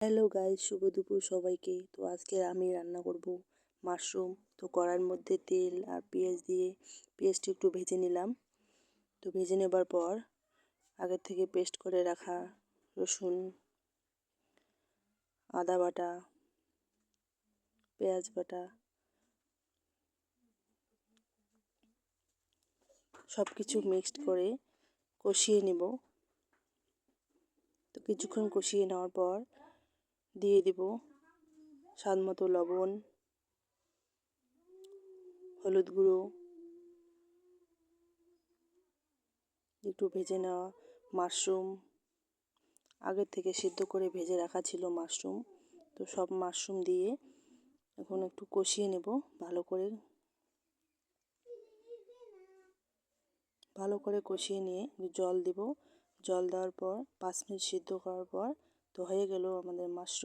Hello guys, শুভ দুপুর সবাইকে। তো আজকে আমি রান্না করব মাশরুম। তো কড়াইয়ের মধ্যে তেল আর পেঁয়াজ দিয়ে পেঁয়াজটা একটু ভেজে নিলাম। তো ভেজে নেবার পর আগে থেকে পেস্ট করে রাখা রসুন, আদা বাটা, পেঁয়াজ বাটা সব কিছু মিক্সড করে কষিয়ে নেব। তো কিছুক্ষণ কষিয়ে নেওয়ার পর দিয়ে দেব স্বাদ মতো লবণ, হলুদ গুঁড়ো, একটু ভেজে নেওয়া মাশরুম, আগে থেকে সিদ্ধ করে ভেজে রাখা ছিল মাশরুম। তো সব মাশরুম দিয়ে এখন একটু কষিয়ে নেব ভালো করে কষিয়ে নিয়ে জল দেব। জল দেওয়ার পর 5 মিনিট সিদ্ধ করার পর তো হয়ে গেল আমাদের মাশরুম।